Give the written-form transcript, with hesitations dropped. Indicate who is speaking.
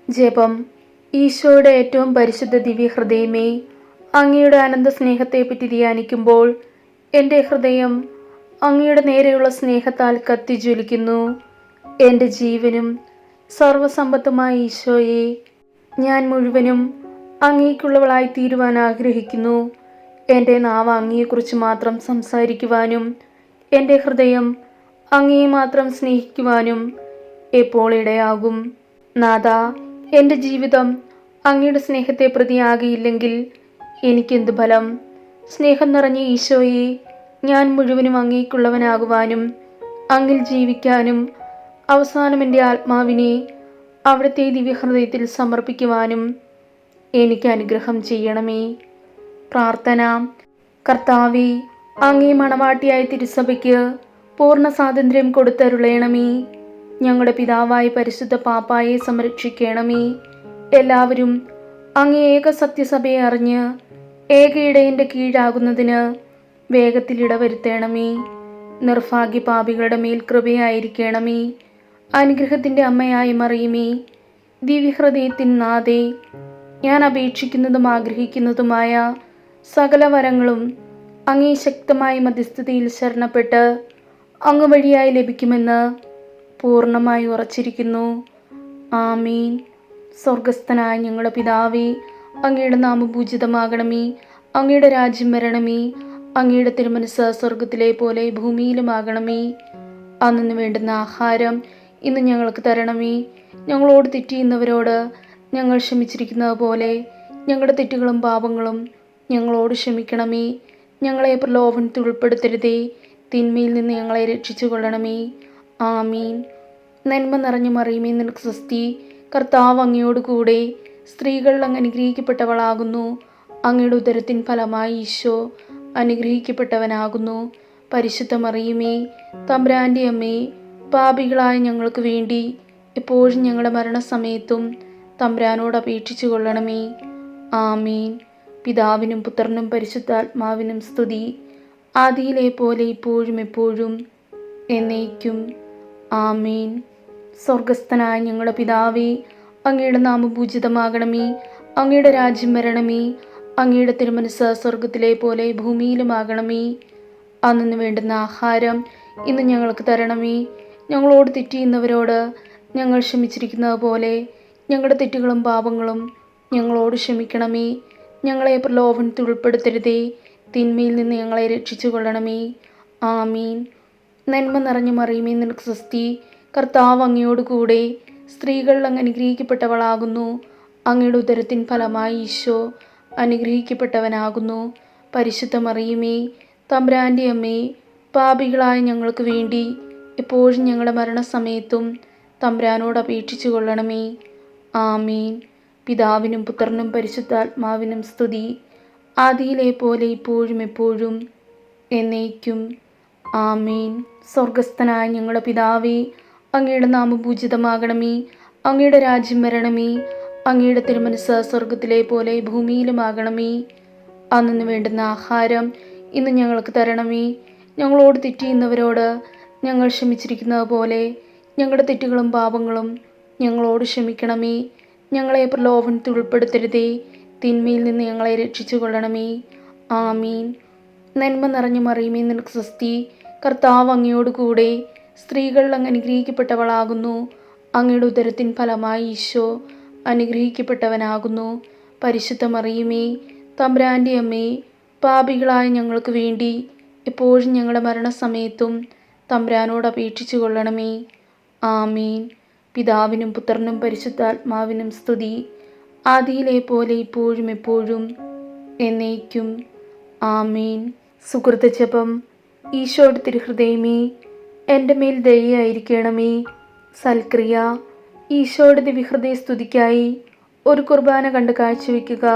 Speaker 1: ജപം. ഈശോയുടെ ഏറ്റവും പരിശുദ്ധ ദിവ്യഹൃദയമേ, അങ്ങയുടെ അനന്ത സ്നേഹത്തെപ്പറ്റി ധ്യാനിക്കുമ്പോൾ എൻ്റെ ഹൃദയം അങ്ങയുടെ നേരെയുള്ള സ്നേഹത്താൽ കത്തിജ്വലിക്കുന്നു. എൻ്റെ ജീവനും സർവസമ്പത്തുമായ ഈശോയെ, ഞാൻ മുഴുവനും അങ്ങേക്കുള്ളവളായി തീരുവാൻ ആഗ്രഹിക്കുന്നു. എൻ്റെ നാവ് അങ്ങയെക്കുറിച്ച് മാത്രം സംസാരിക്കുവാനും എൻ്റെ ഹൃദയം അങ്ങയെ മാത്രം സ്നേഹിക്കുവാനും എപ്പോൾ ഇടയാകും. നാഥ, എൻ്റെ ജീവിതം അങ്ങയുടെ സ്നേഹത്തെ പ്രതിയാകിയില്ലെങ്കിൽ എനിക്കെന്ത് ഫലം? സ്നേഹം നിറഞ്ഞ ഈശോയെ, ഞാൻ മുഴുവനും അങ്ങേക്കുള്ളവനാകുവാനും അങ്ങിൽ ജീവിക്കാനും അവസാനം എൻ്റെ ആത്മാവിനെ അവിടുത്തെ ദിവ്യഹൃദയത്തിൽ സമർപ്പിക്കുവാനും എനിക്ക് അനുഗ്രഹം ചെയ്യണമേ. പ്രാർത്ഥന. കർത്താവേ, അങ്ങേ മണവാട്ടിയായ തിരുസഭയ്ക്ക് പൂർണ്ണ സ്വാതന്ത്ര്യം കൊടുത്തരുളയണമേ. ഞങ്ങളുടെ പിതാവായ പരിശുദ്ധ പാപ്പായെ സംരക്ഷിക്കണമേ. എല്ലാവരും അങ്ങേ ഏക സത്യസഭയെ അറിഞ്ഞ് ഏക ഇടയൻ്റെ കീഴാകുന്നതിന് വേഗത്തിൽ ഇടവരുത്തണമേ. നിർഭാഗ്യ പാപികളുടെ മേൽ കൃപയായിരിക്കണമേ. അനുഗ്രഹത്തിൻ്റെ അമ്മയായി മറിയുമേ, ദിവ്യഹൃദയത്തിൻ നാഥേ, ഞാൻ അപേക്ഷിക്കുന്നതും ആഗ്രഹിക്കുന്നതുമായ സകല വരങ്ങളും അങ്ങേ ശക്തമായ മധ്യസ്ഥതയിൽ ശരണപ്പെട്ട് അങ്ങ് വഴിയായി ലഭിക്കുമെന്ന് പൂർണ്ണമായി ഉറച്ചിരിക്കുന്നു. ആമീൻ. സ്വർഗസ്ഥനായ ഞങ്ങളുടെ പിതാവേ, അങ്ങയുടെ നാമം പൂജിതമാകണമേ. അങ്ങയുടെ രാജ്യം വരണമേ. അങ്ങയുടെ തിരുമനസ്സ് സ്വർഗത്തിലെ പോലെ ഭൂമിയിലുമാകണമേ. അന്നു വേണ്ടുന്ന ആഹാരം ഇന്ന് ഞങ്ങൾക്ക് തരണമേ. ഞങ്ങളോട് തെറ്റ് ചെയ്യുന്നവരോട് ഞങ്ങൾ ക്ഷമിച്ചിരിക്കുന്നത് പോലെ ഞങ്ങളുടെ തെറ്റുകളും പാപങ്ങളും ഞങ്ങളോട് ക്ഷമിക്കണമേ. ഞങ്ങളെ പ്രലോഭനത്തിൽ ഉൾപ്പെടുത്തരുതേ, തിന്മയിൽ നിന്ന് ഞങ്ങളെ രക്ഷിച്ചു കൊള്ളണമേ. ആമീൻ. നന്മ നിറഞ്ഞു മറിയുമേ, നിനക്ക് സ്വസ്തി. കർത്താവ് അങ്ങയോട് കൂടെ സ്ത്രീകൾ അങ്ങ് അനുഗ്രഹിക്കപ്പെട്ടവളാകുന്നു. അങ്ങയുടെ ഉദരത്തിൻ ഫലമായി ഈശോ അനുഗ്രഹിക്കപ്പെട്ടവനാകുന്നു. പരിശുദ്ധ മറിയുമേ, തമ്പുരാൻ്റെ അമ്മേ, പാപികളായ ഞങ്ങൾക്ക് വേണ്ടി എപ്പോഴും ഞങ്ങളുടെ മരണസമയത്തും തമ്പുരാനോട് അപേക്ഷിച്ചു കൊള്ളണമേ. ആമീൻ. പിതാവിനും പുത്രനും പരിശുദ്ധാത്മാവിനും സ്തുതി, ആദിയിലെ പോലെ ഇപ്പോഴും എപ്പോഴും എന്നേക്കും. ആമീൻ. സ്വർഗസ്ഥനായ ഞങ്ങളുടെ പിതാവേ, അങ്ങയുടെ നാമം പൂജിതമാകണമേ. അങ്ങയുടെ രാജ്യം വരണമേ. അങ്ങയുടെ തിരുമനസ്സ് സ്വർഗത്തിലെ പോലെ ഭൂമിയിലുമാകണമേ. അന്നു വേണ്ടുന്ന ആഹാരം ഇന്ന് ഞങ്ങൾക്ക് തരണമേ. ഞങ്ങളോട് തെറ്റ് ചെയ്യുന്നവരോട് ഞങ്ങൾ ക്ഷമിച്ചിരിക്കുന്നത് പോലെ ഞങ്ങളുടെ തെറ്റുകളും പാപങ്ങളും ഞങ്ങളോട് ക്ഷമിക്കണമേ. ഞങ്ങളെ പ്രലോഭനത്തിൽ ഉൾപ്പെടുത്തരുതേ, തിന്മയിൽ നിന്ന് ഞങ്ങളെ രക്ഷിച്ചു കൊള്ളണമേ. ആമീൻ. നന്മ നിറഞ്ഞു മറിയുമേ, നിനക്ക് സ്വസ്തി. കർത്താവ് അങ്ങയോട് കൂടെ സ്ത്രീകൾ അങ്ങ് അനുഗ്രഹിക്കപ്പെട്ടവളാകുന്നു. അങ്ങയുടെ ഉദരത്തിൻ ഫലമായി ഈശോ അനുഗ്രഹിക്കപ്പെട്ടവനാകുന്നു. പരിശുദ്ധ മറിയുമേ, തമ്പുരാൻ്റെ അമ്മേ, പാപികളായ ഞങ്ങൾക്ക് വേണ്ടി എപ്പോഴും ഞങ്ങളുടെ മരണസമയത്തും തമ്പുരാനോട് അപേക്ഷിച്ചു കൊള്ളണമേ. ആമീൻ. പിതാവിനും പുത്രനും പരിശുദ്ധാത്മാവിനും സ്തുതി, ആദിയിലെ പോലെ ഇപ്പോഴും എപ്പോഴും എന്നേക്കും. ആമീൻ. സ്വർഗസ്ഥനായ ഞങ്ങളുടെ പിതാവേ, അങ്ങയുടെ നാമം പൂജിതമാകണമേ. അങ്ങയുടെ രാജ്യം വരണമേ. അങ്ങയുടെ തിരുമനസ്സ് സ്വർഗത്തിലെ പോലെ ഭൂമിയിലുമാകണമേ. അന്നു വേണ്ടുന്ന ആഹാരം ഇന്ന് ഞങ്ങൾക്ക് തരണമേ. ഞങ്ങളോട് തെറ്റ് ചെയ്യുന്നവരോട് ഞങ്ങൾ ക്ഷമിച്ചിരിക്കുന്നത് പോലെ ഞങ്ങളുടെ തെറ്റുകളും പാപങ്ങളും ഞങ്ങളോട് ക്ഷമിക്കണമേ. ഞങ്ങളെ പ്രലോഭനത്തിൽ ഉൾപ്പെടുത്തരുതേ, തിന്മയിൽ നിന്ന് ഞങ്ങളെ രക്ഷിച്ചു കൊള്ളണമേ. ആമീൻ. നന്മ നിറഞ്ഞു മറിയുമേ, നിനക്ക് സ്വസ്തി. കർത്താവ് അങ്ങയോട് കൂടെ സ്ത്രീകൾ അങ്ങ് അനുഗ്രഹിക്കപ്പെട്ടവളാകുന്നു. അങ്ങയുടെ ഉദരത്തിൻ ഫലമായി ഈശോ അനുഗ്രഹിക്കപ്പെട്ടവനാകുന്നു. പരിശുദ്ധ മറിയുമേ, തമ്പുരാൻ്റെ അമ്മേ, പാപികളായ ഞങ്ങൾക്ക് വേണ്ടി എപ്പോഴും ഞങ്ങളുടെ മരണസമയത്തും തമ്പുരാനോട് അപേക്ഷിച്ചു കൊള്ളണമേ. ആമീൻ. പിതാവിനും പുത്രനും പരിശുദ്ധാത്മാവിനും സ്തുതി, ആദിയിലെ പോലെ ഇപ്പോഴും എപ്പോഴും എന്നേക്കും. ആമീൻ. സുഹൃത്ത് ജപം. ഈശോയുടെ തിരുഹൃദയമേ, എൻ്റെ മേൽ ദയയായിരിക്കണമേ. സൽക്രിയ. ഈശോയുടെ ദിവ്യഹൃദയ സ്തുതിക്കായി ഒരു കുർബാന കണ്ട് കാഴ്ചവെക്കുക.